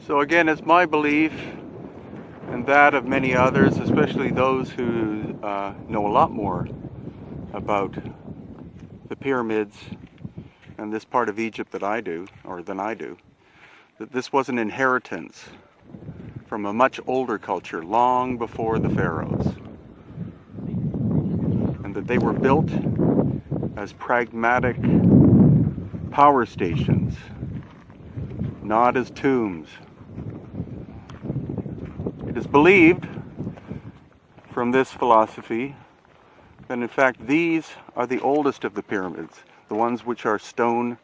So again, it's my belief, and that of many others, especially those who know a lot more about the pyramids and this part of Egypt that I do, or than I do, that this was an inheritance from a much older culture, long before the pharaohs, and that they were built as pragmatic power stations, not as tombs. It is believed from this philosophy that in fact these are the oldest of the pyramids, the ones which are stone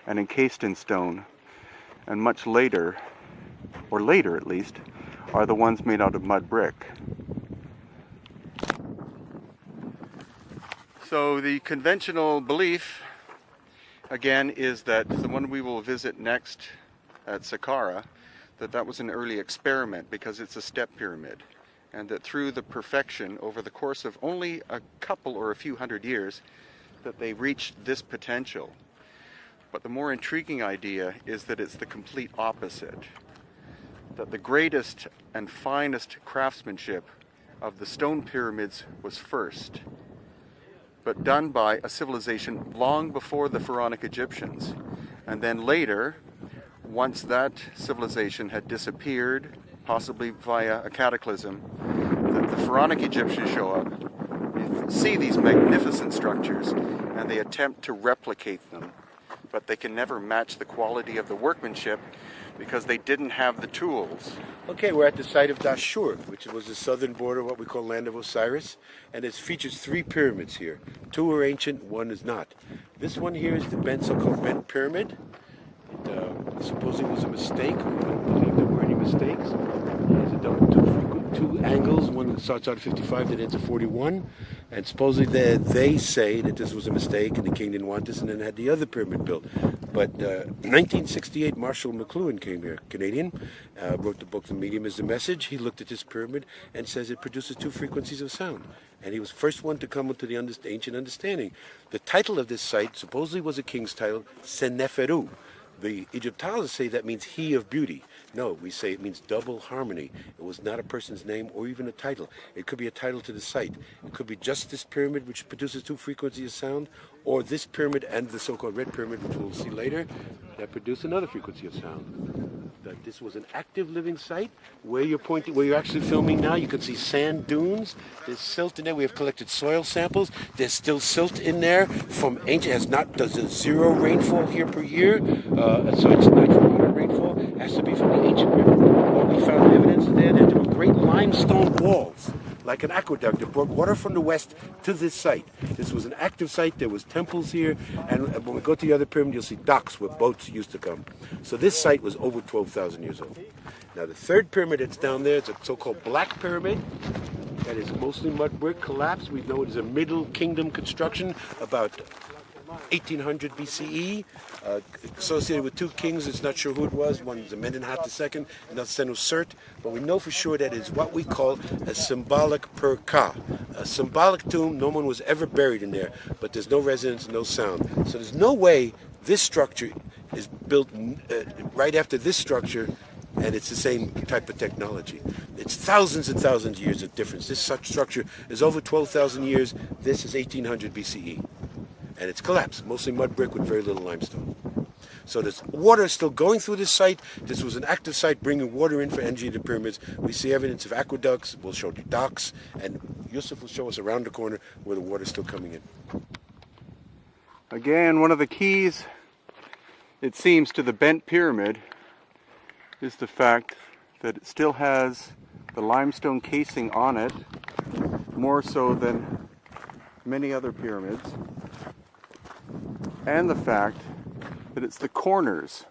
and encased in stone, and much later, or later at least, are the ones made out of mud brick. So the conventional belief, again, is that the one we will visit next at Saqqara, that was an early experiment because it's a step pyramid, and that through the perfection over the course of only a couple or a few hundred years that they reached this potential. But the more intriguing idea is that it's the complete opposite, that the greatest and finest craftsmanship of the stone pyramids was first, but done by a civilization long before the pharaonic Egyptians, and then later, once that civilization had disappeared, possibly via a cataclysm, the pharaonic Egyptians show up, see these magnificent structures, and they attempt to replicate them, but they can never match the quality of the workmanship because they didn't have the tools. Okay, we're at the site of Dashur, which was the southern border of what we call Land of Osiris, and it features 3 pyramids here. 2 are ancient, 1 is not. This one here is the so-called bent pyramid. It supposedly was a mistake. We don't believe there were any mistakes. There's 2 angles, one that starts out at 55 that ends at 41, and supposedly they say that this was a mistake and the king didn't want this and then had the other pyramid built. But 1968, Marshall McLuhan came here, Canadian, wrote the book The Medium is the Message. He looked at this pyramid and says it produces 2 frequencies of sound. And he was the first one to come into the ancient understanding. The title of this site supposedly was a king's title, Seneferu. The Egyptologists say that means he of beauty. No, we say it means double harmony. It was not a person's name or even a title. It could be a title to the site. It could be just this pyramid, which produces 2 frequencies of sound, or this pyramid and the so-called red pyramid, which we'll see later, that produce another frequency of sound. That this was an active living site. Where you're actually filming now, you can see sand dunes. There's silt in there. We have collected soil samples. There's still silt in there from ancient. Does a 0 rainfall here per year, so it's not from modern rainfall. It has to be from the ancient river. We found evidence there that there were great limestone walls, like an aqueduct that brought water from the west to this site. This was an active site. There was temples here, and when we go to the other pyramid, you'll see docks where boats used to come. So this site was over 12,000 years old. Now the third pyramid that's down there is a so-called black pyramid. That is mostly mud brick, collapsed. We know it is a Middle Kingdom construction, about 1800 BCE, associated with 2 kings. It's not sure who it was. One is Amenemhat II, another Senusert. But we know for sure that it's what we call a symbolic per-ka. A symbolic tomb. No one was ever buried in there, but there's no resonance, no sound. So there's no way this structure is built right after this structure, and it's the same type of technology. It's thousands and thousands of years of difference. This such structure is over 12,000 years. This is 1800 BCE. And it's collapsed, mostly mud brick with very little limestone. So there's water still going through this site. This was an active site bringing water in for energy to the pyramids. We see evidence of aqueducts. We'll show you docks, and Yusuf will show us around the corner where the water's still coming in. Again, one of the keys, it seems, to the bent pyramid is the fact that it still has the limestone casing on it, more so than many other pyramids, and the fact that it's the corners.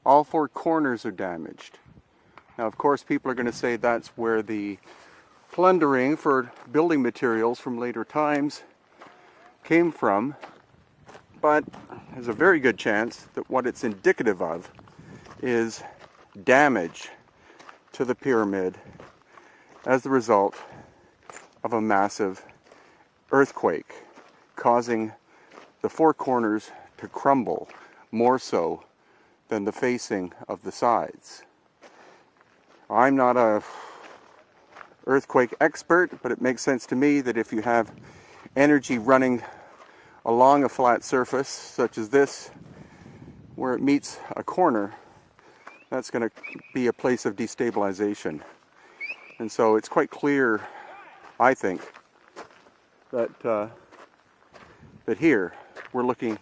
All 4 corners are damaged. Now, of course, people are going to say that's where the plundering for building materials from later times came from, but there's a very good chance that what it's indicative of is damage to the pyramid as the result of a massive earthquake, causing the 4 corners to crumble more so than the facing of the sides. I'm not a earthquake expert, but it makes sense to me that if you have energy running along a flat surface such as this, where it meets a corner, that's going to be a place of destabilization. And so it's quite clear, I think, that that here we're looking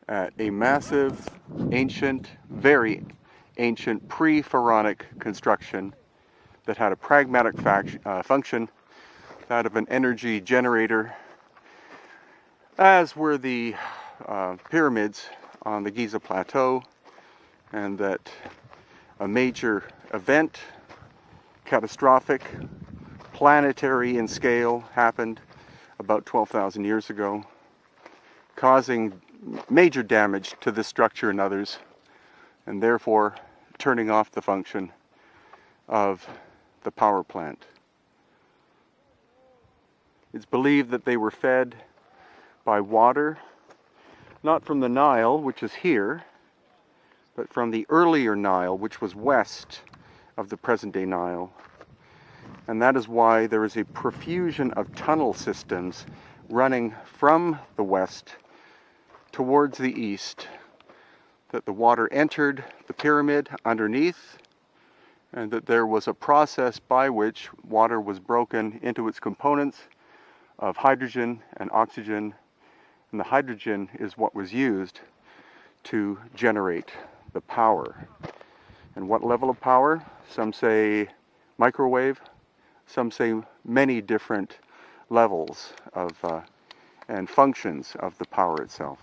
at a massive, ancient, very ancient pre-pharaonic construction that had a pragmatic function, that of an energy generator, as were the pyramids on the Giza Plateau, and that a major event, catastrophic, planetary in scale, happened about 12,000 years ago, causing major damage to this structure and others, and therefore turning off the function of the power plant. It's believed that they were fed by water, not from the Nile, which is here, but from the earlier Nile, which was west of the present-day Nile. And that is why there is a profusion of tunnel systems running from the west towards the east, that the water entered the pyramid underneath, and that there was a process by which water was broken into its components of hydrogen and oxygen, and the hydrogen is what was used to generate the power. And what level of power? Some say microwave, some say many different levels of and functions of the power itself.